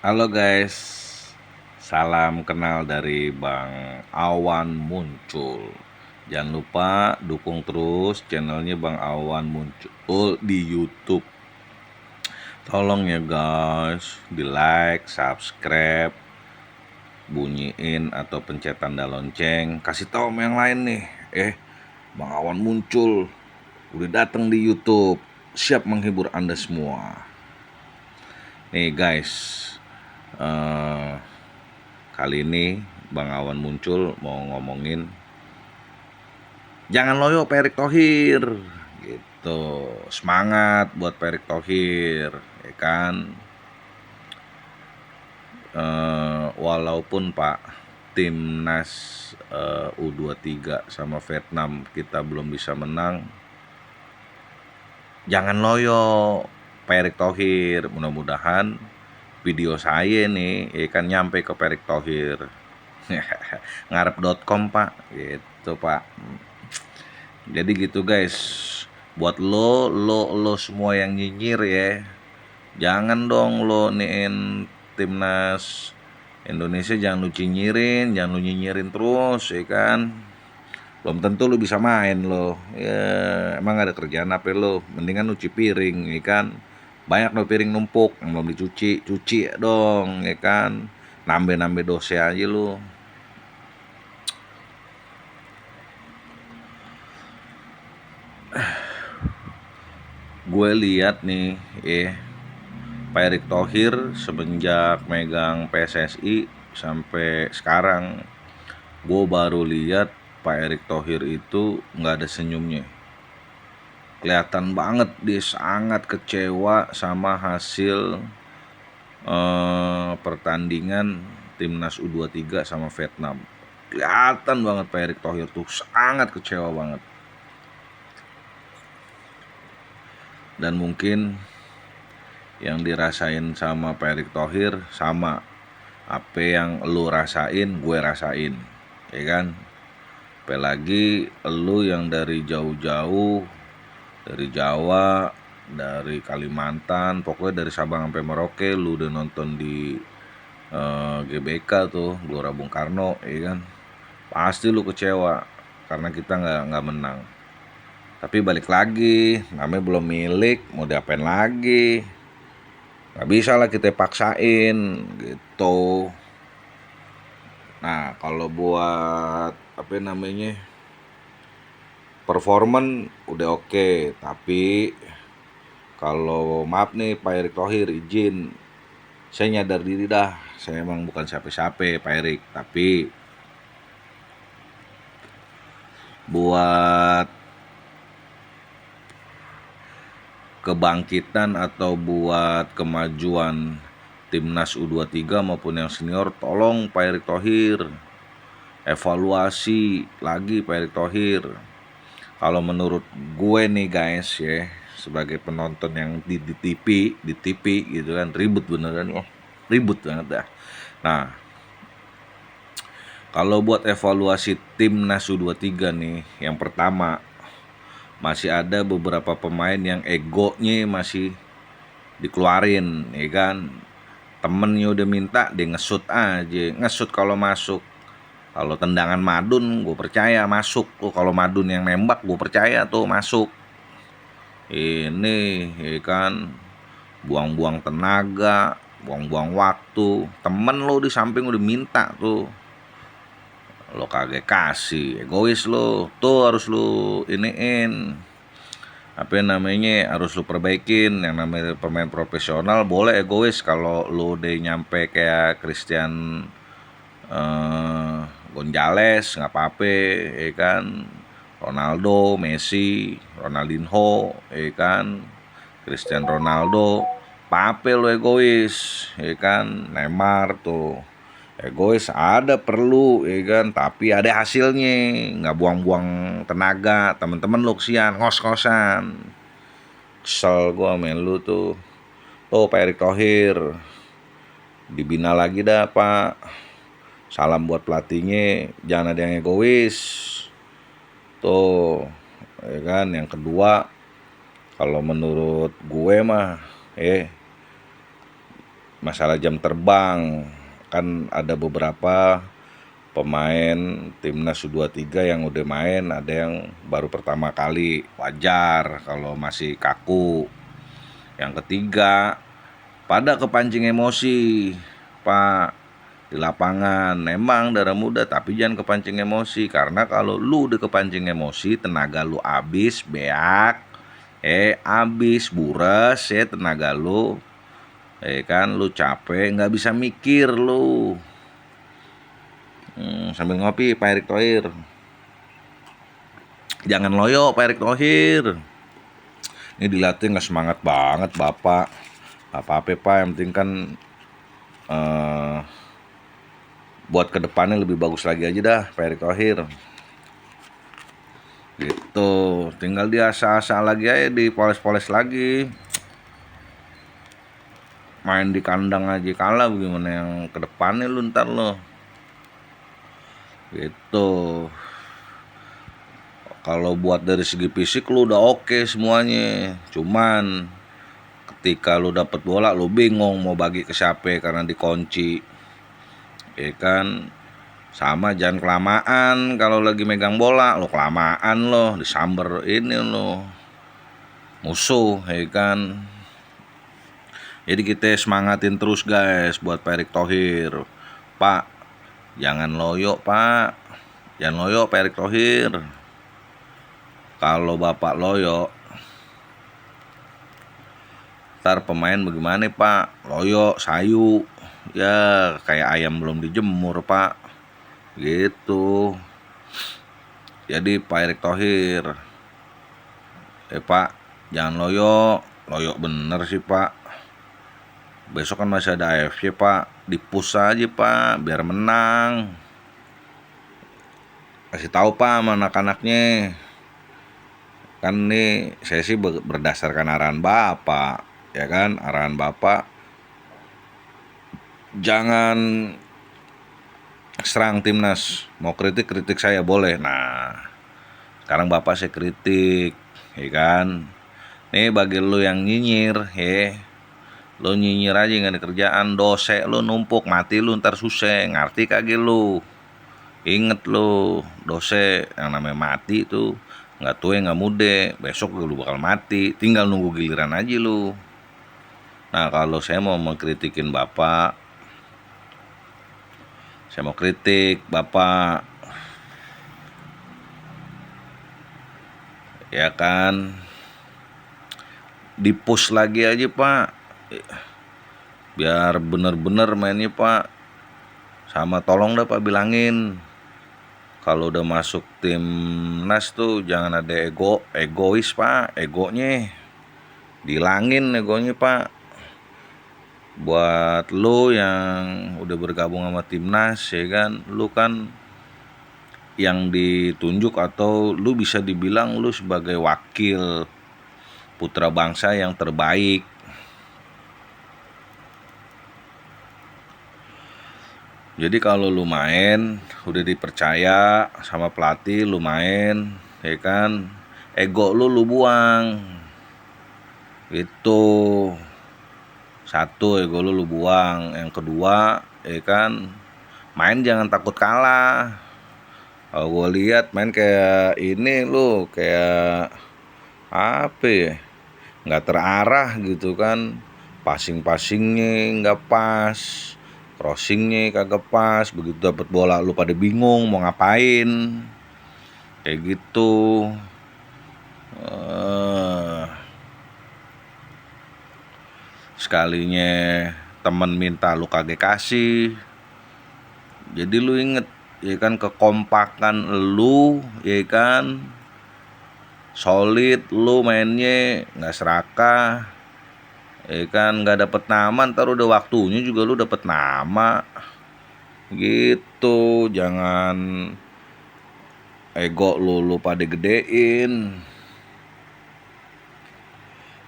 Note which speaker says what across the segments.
Speaker 1: Halo guys, salam kenal dari Bang Awan Muncul. Jangan lupa dukung terus channelnya Bang Awan Muncul di YouTube. Tolong ya guys, di like, subscribe, bunyiin atau pencet tanda lonceng. Kasih tahu sama yang lain nih, Bang Awan Muncul udah datang di YouTube, siap menghibur Anda semua. Nih guys, eh kali ini Bang Awan Muncul mau ngomongin jangan loyo Pak Erick Thohir gitu. Semangat buat Pak Erick Thohir, ya kan. Walaupun Pak timnas U23 sama Vietnam kita belum bisa menang, jangan loyo Pak Erick Thohir. Mudah-mudahan video saya nih ya kan nyampe ke Pak Erick Thohir. Ngarep.com Pak, gitu Pak. Jadi gitu guys, buat lo semua yang nyinyir ya, jangan dong lo niin timnas Indonesia, jangan lu nyinyirin terus ya kan. Belum tentu lu bisa main lo, ya emang ada kerjaan apa lo, mendingan lu cuci piring ya kan. Banyak lo piring numpuk yang belum dicuci, cuci dong ya kan. Nambah-nambah dosa aja lo. Gue lihat nih Pak Erick Thohir semenjak megang PSSI sampai sekarang, gue baru lihat Pak Erick Thohir itu nggak ada senyumnya. Kelihatan banget dia sangat kecewa sama hasil pertandingan timnas U23 sama Vietnam. Kelihatan banget Pak Erick Thohir tuh sangat kecewa banget. Dan mungkin yang dirasain sama Pak Erick Thohir sama apa yang lu rasain, gue rasain, ya kan. Apalagi lu yang dari jauh-jauh, dari Jawa, dari Kalimantan, pokoknya dari Sabang sampai Merauke, lu udah nonton di GBK tuh, Gelora Bung Karno, ya kan. Pasti lu kecewa karena kita nggak menang. Tapi balik lagi, namanya belum milik, mau diapain lagi? Nggak bisa lah kita paksain gitu. Nah kalau buat apa namanya performan udah oke, tapi kalau maaf nih Pak Erick Thohir, izin, saya nyadar diri dah, saya emang bukan siapa-siapa Pak Erick, tapi buat kebangkitan atau buat kemajuan timnas U23 maupun yang senior, tolong Pak Erick Thohir evaluasi lagi Pak Erick Thohir. Kalau menurut gue nih guys ya, sebagai penonton yang di TV gitu kan, ribut beneran ya, ribut banget dah. Nah, kalau buat evaluasi timnas U23 nih, yang pertama masih ada beberapa pemain yang egonya masih dikeluarin, ya kan. Temennya udah minta, dia ngesut aja, ngesut kalau masuk. Kalau tendangan madun gue percaya masuk tuh, kalau madun yang nembak gue percaya tuh masuk. Ini ya kan, buang-buang tenaga, buang-buang waktu. Temen lo di samping udah minta tuh, lo kagak kasih, egois lo. Tuh harus lo iniin, apa namanya, harus lu perbaikin. Yang namanya pemain profesional boleh egois kalau lu udah nyampe kayak Christian Gonzales, nggak apa-apa ya kan. Ronaldo, Messi, Ronaldinho ya kan, Cristiano Ronaldo, pape lu egois ya kan. Neymar tuh egois, ada perlu ya kan, tapi ada hasilnya, nggak buang-buang tenaga. Temen-temen lu kesian, ngos-ngosan. Kesel gua main lu tuh. Tuh Pak Erick Thohir dibina lagi dah Pak. Salam buat pelatihnya, jangan ada yang egois. Tuh ya kan. Yang kedua, kalau menurut gue mah masalah jam terbang, kan ada beberapa pemain timnas U23 yang udah main, ada yang baru pertama kali, wajar kalau masih kaku. Yang ketiga, pada kepancing emosi, Pak, di lapangan. Memang darah muda, tapi jangan kepancing emosi, karena kalau lu udah kepancing emosi, tenaga lu habis, beak, habis bures ya tenaga lu, kan lu capek, nggak bisa mikir lu. Sambil ngopi Pak Erick Thohir, jangan loyo Pak Erick Thohir. Ini dilatih nggak semangat banget Bapak. Apa-apa Pak, yang penting kan buat kedepannya lebih bagus lagi aja dah Pak Erick Thohir. Gitu, tinggal diasah-asah lagi aja, dipoles-poles lagi. Main di kandang aja kalah, bagaimana yang kedepannya lu ntar lo. Gitu. Kalau buat dari segi fisik lu udah oke semuanya. Cuman ketika lu dapet bola lu bingung mau bagi ke siapa karena dikunci. Ya kan? Sama jangan kelamaan kalau lagi megang bola, lo kelamaan lo disamber ini lo musuh, ya kan? Jadi kita semangatin terus guys buat Pak Erick Thohir. Pak, jangan loyo Pak. Jangan loyo Pak Erick Thohir. Kalau Bapak loyo, ntar pemain bagaimana Pak? Loyo, sayu, ya kayak ayam belum dijemur Pak. Gitu. Jadi Pak Erick Thohir, Pak, jangan loyo. Loyo bener sih Pak. Besok kan masih ada AFC Pak. Dipus aja Pak, biar menang. Kasih tahu Pak sama anak-anaknya. Kan nih saya sih berdasarkan arahan Bapak, ya kan? Arahan Bapak, jangan serang timnas. Mau kritik saya boleh. Nah, sekarang Bapak saya kritik, ya kan? Nih bagi lu yang nyinyir, lu nyinyir aja nggak ada kerjaan, dosa lu numpuk, mati lu ntar susah, ngerti kagak lu? Inget lu, dosa yang namanya mati itu nggak tua nggak muda, besok lu bakal mati, tinggal nunggu giliran aja lu. Nah kalau saya mau mengkritikin Bapak, saya mau kritik Bapak, ya kan, dipush lagi aja Pak, biar bener-bener mainnya Pak. Sama tolong dah Pak bilangin, kalau udah masuk timnas tuh jangan ada egois Pak, egonya dihilangin, egonya Pak. Buat lu yang udah bergabung sama timnas, ya kan, lu kan yang ditunjuk atau lu bisa dibilang lu sebagai wakil putra bangsa yang terbaik. Jadi kalau lu main udah dipercaya sama pelatih, lu main, ya kan, ego lu buang. Itu satu, ego lu buang. Yang kedua, ya kan, main jangan takut kalah. Kalau gue lihat main kayak ini lu, kayak apa ya, nggak terarah gitu kan. Passingnya nggak pas, crossingnya kagak pas. Begitu dapet bola lu pada bingung mau ngapain, kayak gitu. Sekalinya temen minta lu kagak kasih. Jadi lu inget, ya kan, kekompakan lu, ya kan, solid lu mainnya, nggak serakah, ya kan, nggak dapet nama, ntar udah waktunya juga lu dapet nama. Gitu, jangan ego lu pada gedein.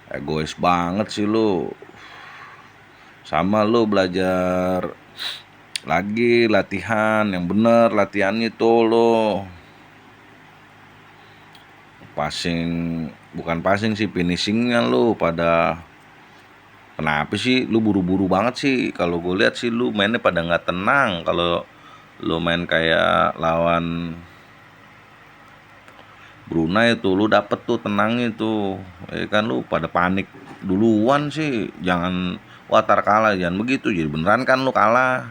Speaker 1: Egois banget sih lu. Sama lu belajar lagi, latihan yang bener, latihannya tuh lo passing, bukan passing sih, finishingnya lo pada Kenapa sih lu buru-buru banget sih? Kalau gue lihat sih lu mainnya pada nggak tenang. Kalau lu main kayak lawan Brunei itu lu dapet tuh tenangnya tuh, ya kan lu pada panik duluan sih. Jangan watar kalah, jangan begitu. Jadi beneran kan lu kalah.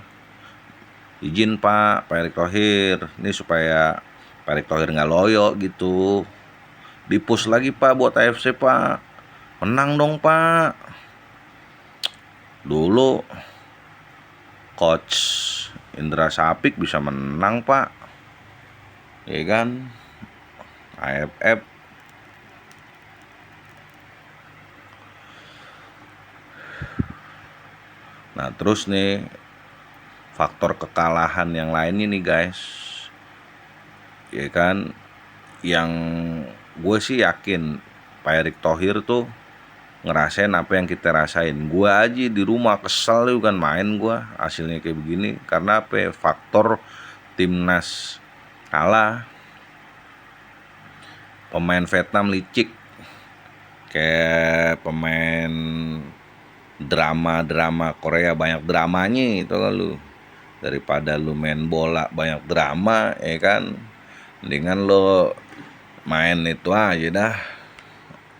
Speaker 1: Izin Pak Erick Thohir, ini supaya Pak Erick Thohir nggak loyo gitu. Di-push lagi Pak buat AFC Pak. Menang dong Pak. Dulu Coach Indra Sapik bisa menang Pak, ya kan? AFF. Nah terus nih faktor kekalahan yang lainnya nih guys, ya kan, yang gue sih yakin Pak Erick Thohir tuh ngerasain apa yang kita rasain. Gue aja di rumah kesel juga kan main gue hasilnya kayak begini. Karena apa? Faktor timnas kalah, pemain Vietnam licik, kayak pemain drama Korea banyak dramanya itu kan lu. Daripada lu main bola banyak drama, ya kan, mendingan lo main itu aja dah,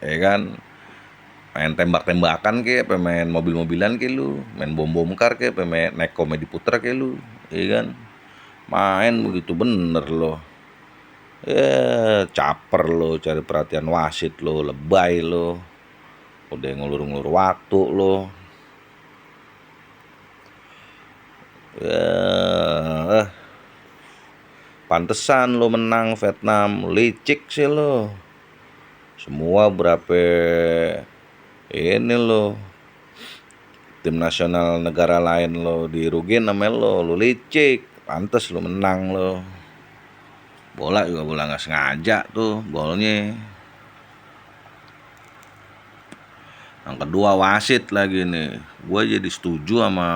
Speaker 1: ya kan, main tembak-tembakan kayak pemain mobil-mobilan kayak lu, main bom-bom kar kayak pemain naik komedi putra kayak lu, ya kan, main begitu bener lo. Caper lo, cari perhatian wasit lo, lebay lo, udah ngulur-ngulur waktu lo. Pantesan lo menang Vietnam, licik sih lo. Semua berapa ini lo, tim nasional negara lain lo dirugin namanya lo licik. Pantes lo menang lo. Bola juga bola nggak sengaja tuh golnya. Yang kedua wasit lagi nih. Gue jadi setuju sama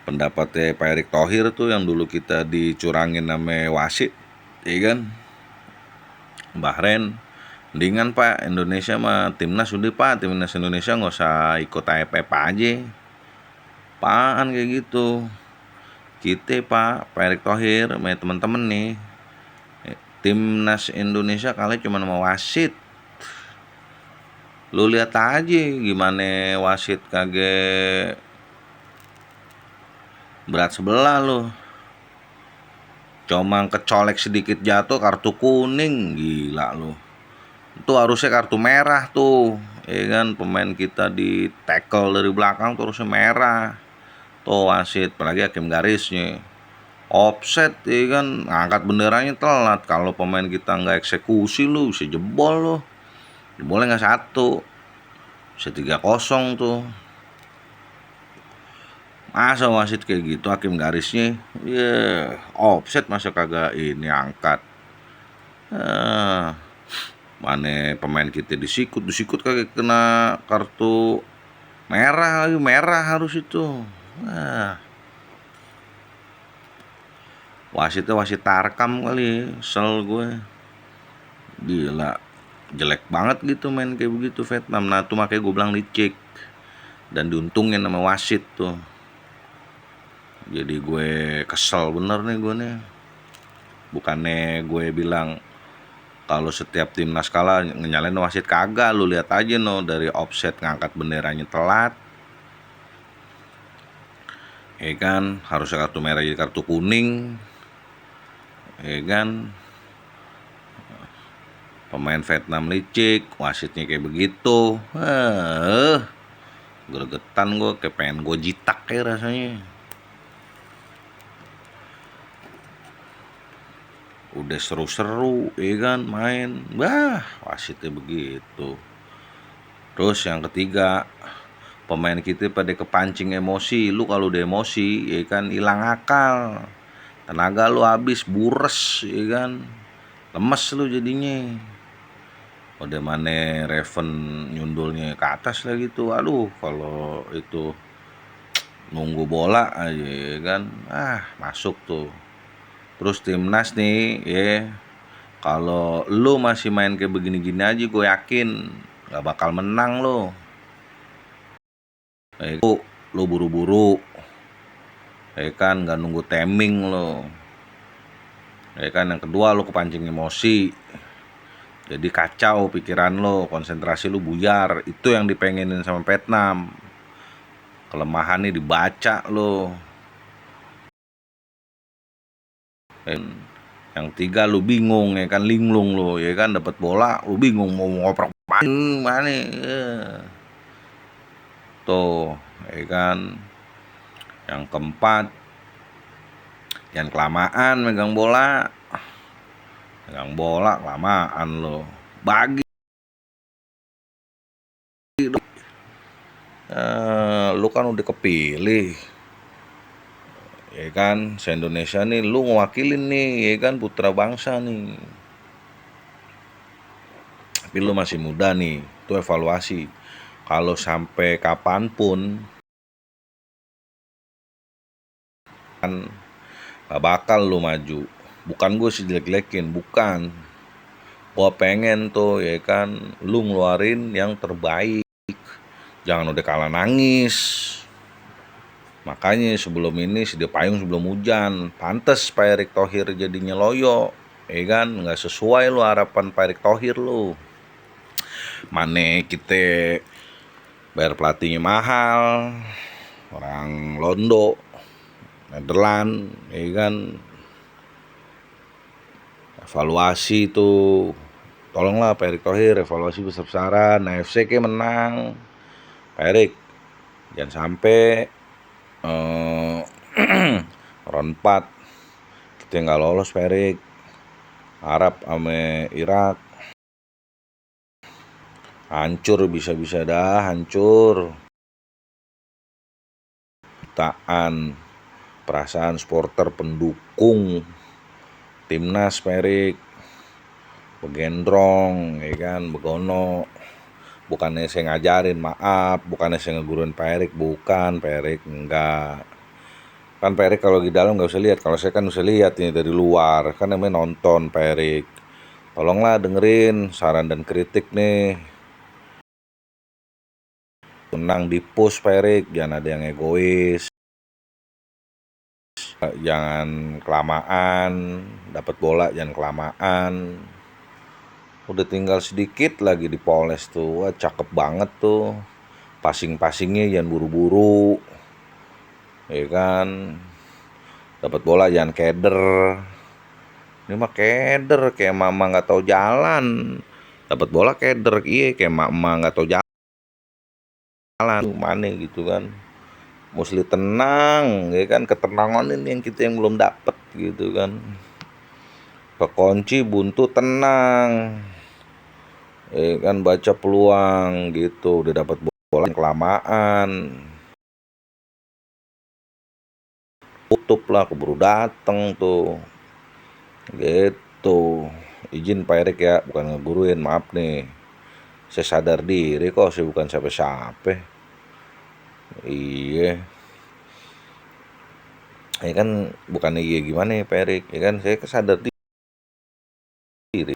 Speaker 1: pendapatnya Pak Erick Thohir tuh yang dulu kita dicurangin namanya wasit, ya kan? Bahrain, mendingan Pak Indonesia mah timnas udah Pak, timnas Indonesia nggak usah ikut AFF aja. Apaan kayak gitu? Kita Pak Erick Thohir sama temen-temen nih, timnas Indonesia kali cuma sama wasit. Lu lihat aja gimana wasit kagak berat sebelah lo. Cuma kecolek sedikit jatuh kartu kuning, gila lo. Itu harusnya kartu merah tuh, ya kan, pemain kita di tackle dari belakang tuh harusnya merah. Tuh wasit, apalagi hakim garisnya offset, ya kan, ngangkat benderanya telat. Kalau pemain kita nggak eksekusi lu bisa jebol lo. Jebolnya nggak satu, bisa 3-0 tuh. Masa wasit kayak gitu, hakim garisnya offset, masa kagak ini angkat. Mana pemain kita disikut kagak kena kartu merah lagi, merah harus itu. Wasitnya wasit Tarkam kali, sel gue. Gila, jelek banget gitu main kayak begitu Vietnam. Nah tuh makanya gue bilang licik, dan diuntungin sama wasit tuh. Jadi gue kesel bener nih gue nih. Bukannya gue bilang kalau setiap timnas kalah nyalain wasit, kagak. Lu lihat aja no, dari offset ngangkat benderanya telat, ya kan, harusnya kartu merah jadi kartu kuning, ya kan. Pemain Vietnam licik, wasitnya kayak begitu. Gregetan gue, kayak pengen gue jitak kayak rasanya. Udah seru-seru, ya kan, main, wasitnya begitu. Terus yang ketiga, pemain kita pada kepancing emosi. Lu kalau udah emosi, ya kan, hilang akal, tenaga lu habis, bures, ya kan, lemes lu jadinya. Udah mana Raven nyundulnya ke atas lah gitu. Aduh, kalau itu nunggu bola aja, ya kan, masuk tuh. Terus timnas nih, ya, kalau lu masih main kayak begini-gini aja, gue yakin gak bakal menang lo. Itu lu buru-buru, ya kan, nggak nunggu timing lo, ya kan. Yang kedua, lu kepancing emosi, jadi kacau pikiran lo, konsentrasi lu buyar. Itu yang dipengenin sama Vietnam. Kelemahannya dibaca lo. Yang tiga, lu bingung, ya kan, linglung lo, ya kan, dapat bola lu bingung mau ngoper mana. Tuh, ya kan. Yang keempat, jangan kelamaan megang bola. Megang bola kelamaan lo. Bagi lu kan udah kepilih, ya kan, se-Indonesia nih lu ngewakilin nih, ya kan, putra bangsa nih. Tapi lu masih muda nih, itu evaluasi. Kalau sampai kapanpun kan gak bakal lu maju. Bukan gue sih jelek-jelekin, bukan. Gue pengen tuh, ya kan, lu ngeluarin yang terbaik. Jangan udah kalah nangis. Makanya sebelum ini sedia payung sebelum hujan. Pantes Pak Erick Thohir jadinya loyo, ya kan, nggak sesuai lu harapan Pak Erick Thohir lu. Mane kita bayar pelatihnya mahal, orang Londo, Nederland, ya kan. Evaluasi tuh, tolonglah Pak Erick Thohir, evaluasi besar-besaran. AFC ke menang, Pak Erick jangan sampai round 4 kita nggak lolos, Pak Erick. Arab sama Irak hancur, bisa-bisa dah hancur. Jutaan perasaan supporter pendukung timnas Pak Erick begendrong, ya kan, begono. Bukannya saya ngajarin, maaf, bukannya saya ngeguruin Pak Erick, bukan Pak Erick, enggak. Kan Pak Erick kalau di dalam nggak usah lihat, kalau saya kan bisa lihat ini dari luar, kan namanya nonton Pak Erick. Tolonglah dengerin saran dan kritik nih. Tenang di push Pak Erick, jangan ada yang egois. Jangan kelamaan, dapat bola jangan kelamaan. Udah tinggal sedikit lagi dipoles tuh, wah cakep banget tuh. Passing-passingnya jangan buru-buru, ya kan. Dapat bola jangan keder. Ini mah keder kayak mama nggak tahu jalan. Dapat bola keder, iya kayak mama nggak tahu jalan. Mana gitu kan. Mesti tenang, ya kan, ketenangan ini yang kita yang belum dapet gitu kan. Kekunci buntu tenang, ya kan, baca peluang gitu. Udah dapat bola kelamaan, tutup lah, keburu dateng tuh gitu. Izin Pak Erick ya, bukan ngeguruin, maaf nih, saya sadar diri kok, saya bukan siapa-siapa. Iya, ya kan, bukannya iya gimana ya Pak Erick, ya kan, saya sadar diri.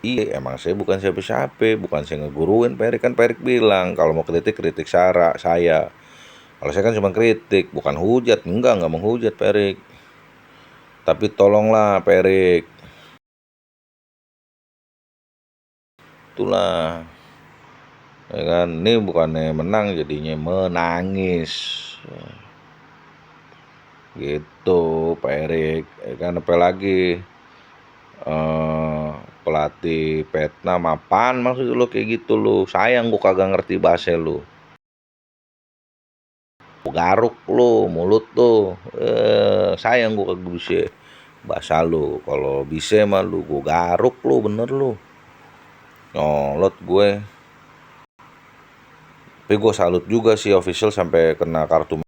Speaker 1: Iya, emang saya bukan siapa-siapa, bukan saya ngeguruin Pak Erick. Kan Pak Erick bilang kalau mau kritik saya. Kalau saya kan cuma kritik, bukan hujat. Enggak menghujat Pak Erick. Tapi tolonglah Pak Erick, itulah, ya kan, ini bukannya menang jadinya menangis gitu Pak Erick, ya kan. Apalagi pelatih Vietnam, apaan maksud lu kayak gitu lu? Sayang gua kagak ngerti bahasa lu. Garuk lu mulut tuh, sayang gua kagak bisa bahasa lu. Kalau bisa mah lu gua garuk lu, bener lu, nyolot gue. Tapi gue salut juga sih official sampai kena kartu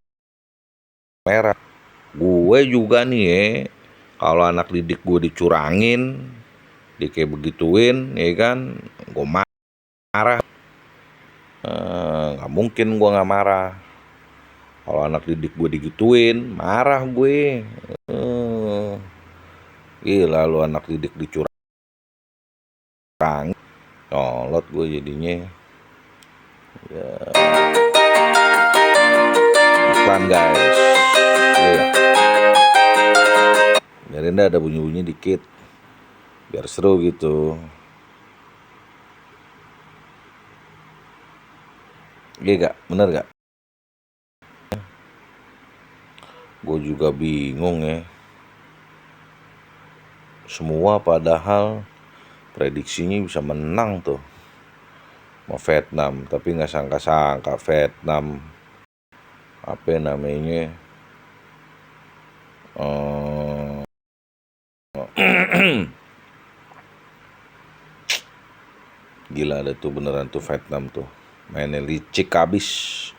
Speaker 1: merah. Gue juga nih ya, kalau anak didik gue dicurangin, di kayak begituin, ya kan, gue marah. Nggak mungkin gue nggak marah. Kalau anak didik gue digituin, marah gue. Gila lu, anak didik dicurangin, nyolot gue jadinya. Ya. iklan guys. Iya. Biarin dah ada bunyi-bunyi dikit biar seru gitu. Iya gak? Bener gak? Gue juga bingung ya. Semua padahal prediksinya bisa menang tuh sama Vietnam, tapi nggak sangka-sangka Vietnam apa namanya gila ada tuh beneran tuh Vietnam tuh mainnya licik habis,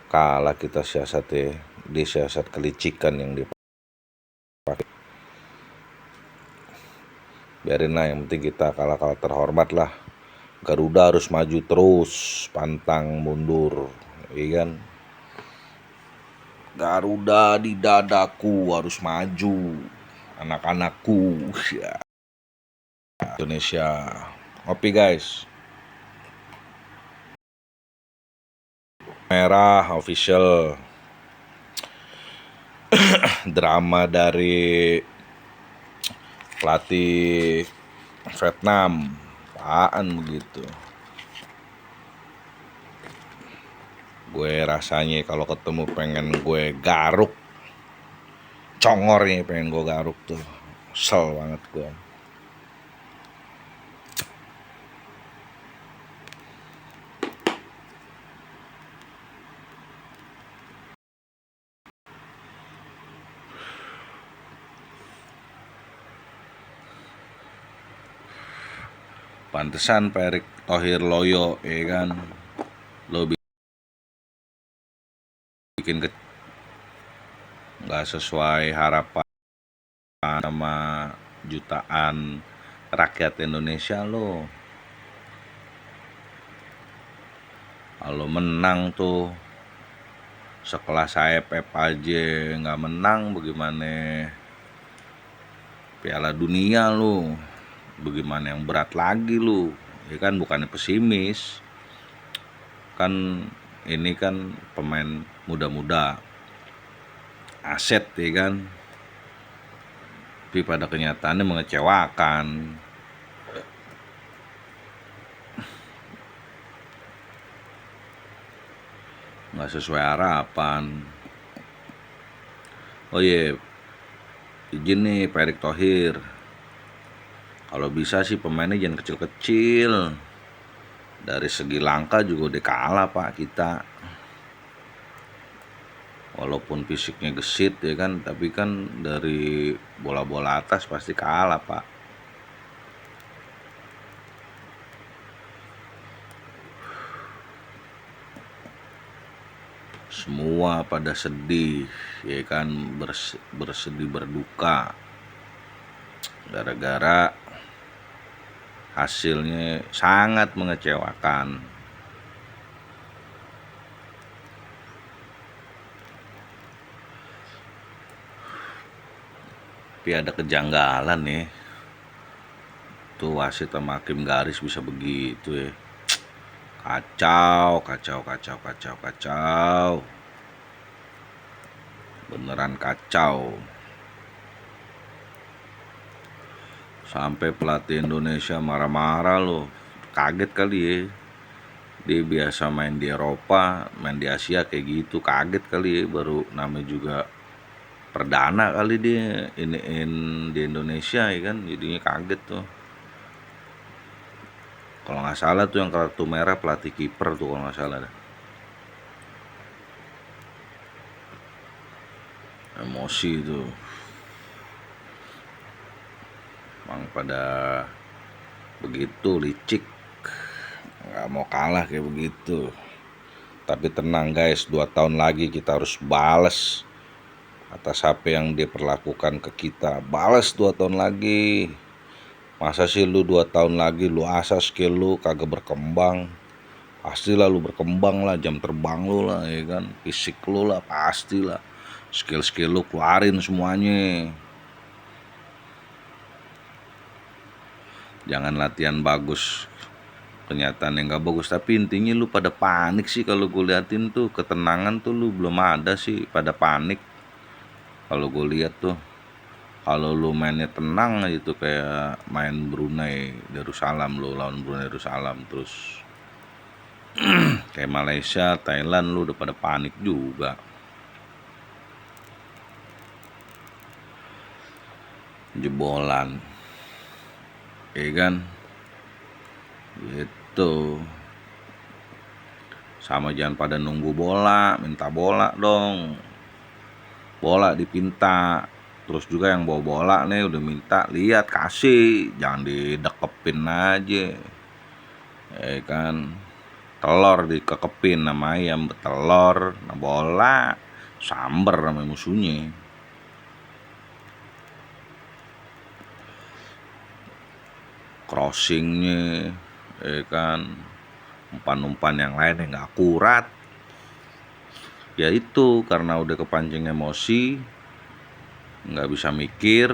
Speaker 1: kalah kita siasatnya, dia siasat kelicikan yang dipakai. Biarin lah, yang penting kita kalah terhormat lah. Garuda harus maju terus, pantang mundur, iya kan? Garuda di dadaku harus maju, anak-anakku ya. Indonesia. Ngopi guys. Merah official. Drama dari pelatih Vietnam. Apaan begitu? Gue rasanya kalau ketemu pengen gue garuk. Congor nih pengen gue garuk tuh. Kesel banget gue. Pantesan Pak Erick Thohir loyo, ya kan? Lo bikin nggak sesuai harapan sama jutaan rakyat Indonesia lo. Kalau menang tuh sekelas AFF aja nggak menang, bagaimana Piala Dunia lo? Bagaimana yang berat lagi lo? Ya kan, bukannya pesimis. Kan ini kan pemain muda-muda, aset ya kan, tapi pada kenyataannya mengecewakan. Nggak sesuai harapan. Oh iya, izin nih Pak Erick Thohir, kalau bisa sih pemainnya jangan kecil-kecil. Dari segi langkah juga udah kalah Pak kita. Walaupun fisiknya gesit ya kan, tapi kan dari bola-bola atas pasti kalah Pak. Semua pada sedih ya kan, bersedih berduka gara-gara hasilnya sangat mengecewakan. Tapi ada kejanggalan nih, tuh wasit sama hakim garis bisa begitu ya. Kacau. Beneran kacau. Sampai pelatih Indonesia marah-marah loh. Kaget kali ya. Dia biasa main di Eropa, main di Asia kayak gitu. Kaget kali ya, baru namanya juga perdana kali dia iniin di Indonesia ya kan. Jadinya kaget tuh. Kalau nggak salah tuh yang kartu merah pelatih kiper tuh kalau nggak salah dah. Emosi tuh. Emang pada begitu licik, nggak mau kalah kayak begitu. Tapi tenang guys, 2 tahun lagi kita harus balas atas apa yang dia perlakukan ke kita. Balas 2 tahun lagi. Masa sih lu 2 tahun lagi lu asah skill lu kagak berkembang? Pastilah lu berkembang lah, jam terbang lu lah ya kan, fisik lu lah pastilah, skill lu keluarin semuanya. Jangan latihan bagus pernyataan yang gak bagus. Tapi intinya lu pada panik sih, kalau gue liatin tuh ketenangan tuh lu belum ada sih, pada panik kalau gue lihat tuh. Kalau lu mainnya tenang gitu kayak main Brunei Darussalam, lu lawan Brunei Darussalam, terus kayak Malaysia, Thailand, lu udah pada panik juga. Jebolan, ya kan? Gitu. Sama jangan pada nunggu bola, minta bola dong. Bola dipinta. Terus juga yang bawa bola nih udah minta, lihat kasih, jangan didekepin aja. Ya kan? Telur dikekepin sama ayam, telur, nah bola samber sama musuhnya. Crossingnya, ya kan, umpan-umpan yang lain yang nggak akurat. Ya itu karena udah kepancing emosi, nggak bisa mikir,